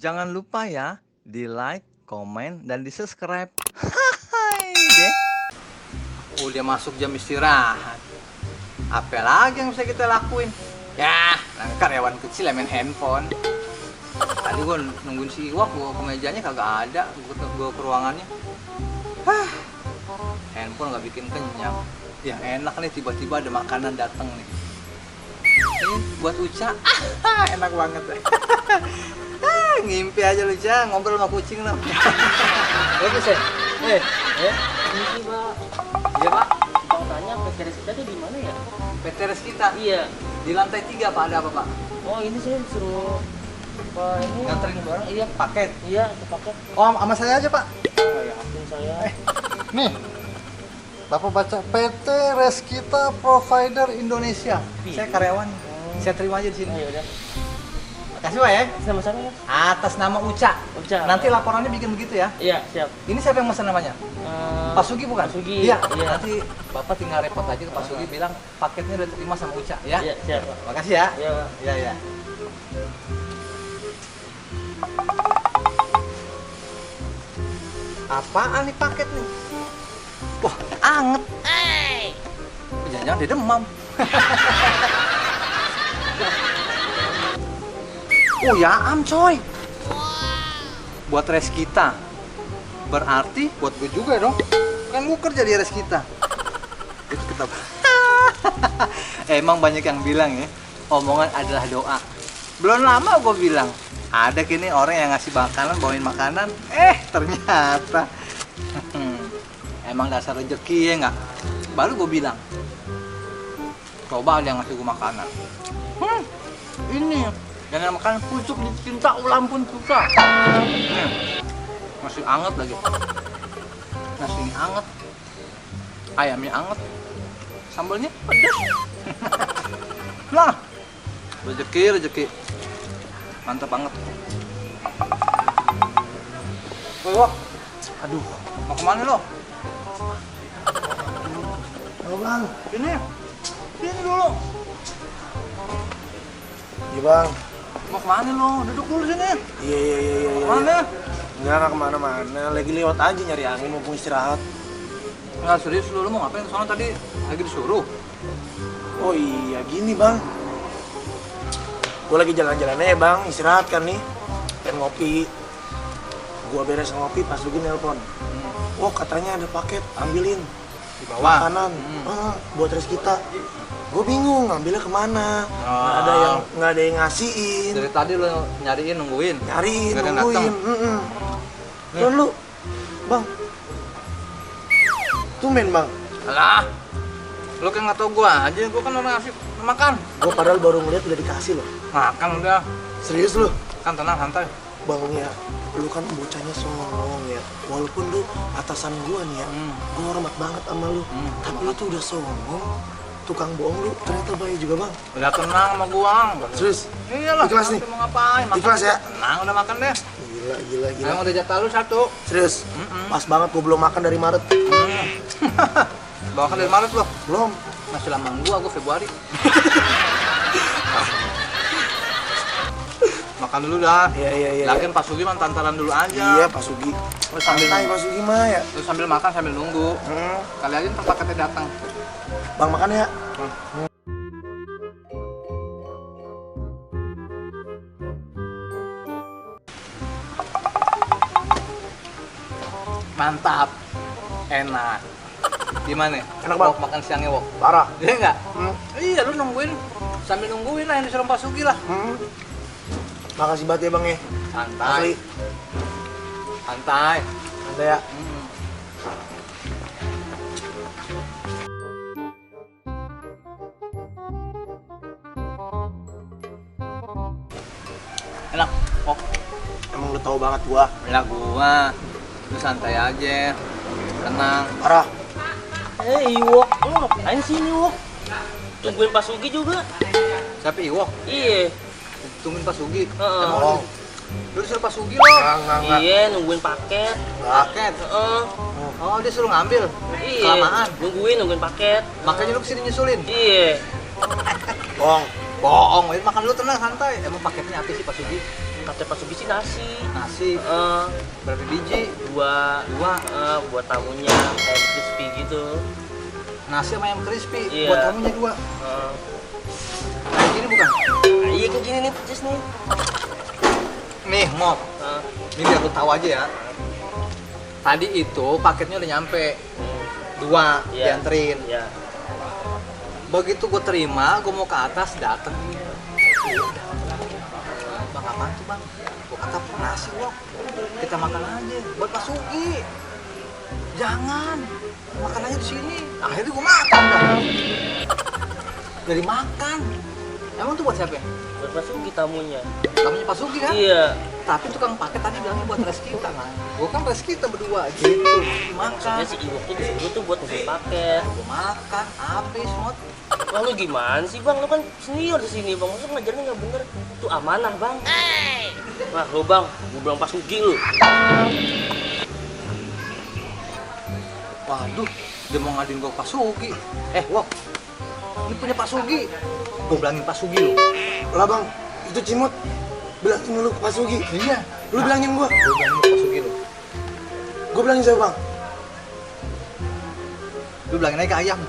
Jangan lupa ya, di like, komen, dan di subscribe. Hai deh. Udah masuk jam istirahat. Apa lagi yang bisa kita lakuin? Ya, karyawan kecil yang main handphone. Tadi gue nungguin si Iwak, gue ke mejanya kagak ada. Gue ke ruangannya. Handphone nggak bikin kenyang. Ya enak nih, tiba-tiba ada makanan dateng nih. Ini buat Uca. Enak banget. Ngimpi aja lu, Ca, ngobrol sama kucing lo. Bagus ya? Ini Pak. Iya, Pak. Bang tanya PT kita tuh di mana ya? PT Res kita Iya. di lantai 3, Pak. Ada apa, Pak? Oh ini saya disuruh Pak ini Nganterin barang? Iya. Paket. Iya, itu paket. Oh, sama saya aja, Pak. Oh, ya ampun saya. Nih. Bapak baca PT Res kita Provider Indonesia. Saya karyawan. Saya terima aja di sini. Oh, ya udah. Makasih, Pak ya. Sama-sama ya. Atas nama Uca. Uca. Nanti laporannya bikin begitu ya. Iya, siap. Ini siapa yang pesan namanya? Pak Sugi bukan? Pak Sugi. Iya. Iya. Nanti Bapak tinggal repot aja ke Pak Sugi bilang paketnya udah terima sama Uca ya. Iya, siap, Pak. Makasih ya. Iya, Pak. Iya, iya. Apaan nih paket nih? Wah, anget. Jangan-jangan dia demam. Oh ya am coy. Buat res kita. Berarti buat gue juga dong. Kan gue kerja di res kita. Itu kita. Emang banyak yang bilang ya, omongan adalah doa. Belum lama gue bilang, ada kini orang yang ngasih makanan, bawain makanan. Ternyata emang dasar rezeki ya nggak? Baru gue bilang, coba ada yang ngasih gue makanan. Ini yang makan pucuk dicinta ulam pun suka. Masih anget lagi. Nasinya anget. Ayamnya anget. Sambalnya pedas. Nah, rezeki. Mantap banget. Wah, aduh, mau kemana lo? Halo bang, Sini dulu. iya bang. Mau kemana lo? Duduk dulu sini. Iya. Mana? Nggak kemana-mana, lagi lewat aja nyari angin, mau istirahat. Nggak serius lu mau ngapain ke sana tadi? Lagi disuruh. Oh iya, gini bang. Gue lagi jalan-jalan aja bang, istirahat kan nih. Pengen ngopi. Gue beres ngopi, pas lagi nelpon. Oh katanya ada paket, ambilin. Di bawah. Makanan, buat res kita. Gue bingung ngambilnya kemana. Nggak ada yang ngasihin. Dari tadi lu nyariin, nungguin. Nyariin, Nggak ada yang nungguin. Nih. Dan lu, bang. Tumben bang. Alah, lu kan nggak tau gua aja, gua kan orang ngasih makan. Gue padahal baru ngeliat udah dikasih loh. Makan udah, Serius lu? kan tenang santai. Bang ya, lu kan bocahnya songong ya. Walaupun lu atasan gua nih ya, gua hormat banget sama lu. Tapi lu tuh udah songong, tukang bohong lu ternyata baik juga bang. Udah tenang sama gua. Serius? Iyalah, Ikhlas nih? nanti mau ngapain? Makan Ikhlas ya? Tenang, udah makan deh. Gila. Emang udah jatah lu satu. Serius? Pas banget gua belum makan dari Maret. Bawakan dari Maret lo. Belum. Masih lama gua Februari. Makan dulu dah. Iya. Lagian Pak Sugi mantantaran dulu aja. Iya, Pak Sugi. Terus sambil Santai Pak Sugi mah ya. Terus sambil makan sambil nunggu. Kali aja ntar paketnya datang. Bang makan ya. Mantap. Enak. Gimana? Enak, Bang. Wok, makan siangnya Wok. Parah. Iya enggak? Iya, lu nungguin. Sambil nungguin lah yang disuruh Pak Sugi lah. Makasih banget ya bang ya. Santai. Asli. Santai. Santai ya. Enak. Wok. Emang lu tahu banget gua. Enak gua. Lu santai aja. Tenang. Parah. Iwok, lu ngapain sih ini Wok? Tungguin Pak Sugi juga. Siapa Iwok? Iya. Tungguin Pak Sugi. Heeh. Bohong. Lu disuruh Pak Sugi lo. Enggak. Iya, nungguin paket. Paket. Heeh. Oh, dia suruh ngambil. Iya. Kelamaan. Nungguin paket. Makanya lu kesini nyusulin. Iya. Bohong. Bohong, makan dulu tenang santai. Emang paketnya apa sih Pak Sugi? kata Pak Sugi sih nasi. Nasi berapa biji? Dua. Dua. Buat tamunya kayak crispy gitu. Nasi sama ayam crispy. Iya. Buat tamunya dua. Kayak gini bukan? Nah, iya kayak gini nih persis nih. Nih, Mok. Heeh. Ini biar lu tahu aja ya. Tadi itu paketnya udah nyampe. Dua Iya. dianterin. Iya. Begitu gue terima, gue mau ke atas, dateng dia. Bang, apaan tuh bang? Gue kata nasi wok, kita makan aja buat Pak Sugi. Jangan, makan aja di sini. Akhirnya gue makan dah. Dari makan. Emang tuh buat siapa ya? Buat Pak Sugi tamunya. Tamunya Pak Sugi kan? Iya. Tapi tukang paket tadi bilangnya buat res kita kan? Gue kan res kita berdua gitu. Makan. Maksudnya si Iwok tuh disuruh tuh buat ngasih paket. Gue makan, habis mot. Wah lu gimana sih bang? Lu kan senior di sini bang. Masa ngajarnya nggak bener? Itu amanah bang. Wah lu bang, gue bilang Pak Sugi lu. Waduh, dia mau ngaduin gue ke Pak Sugi. Wok, ini punya Pak Sugi. Gue bilangin Pak Sugi lu. Lah bang, itu Cimot. Bilangin dulu ke Pak Sugi. Iya. Lu bilangin gua. Gue bilangin ke Pak Sugi lu. Gua bilangin siapa bang? Lu bilangin aja ke ayam.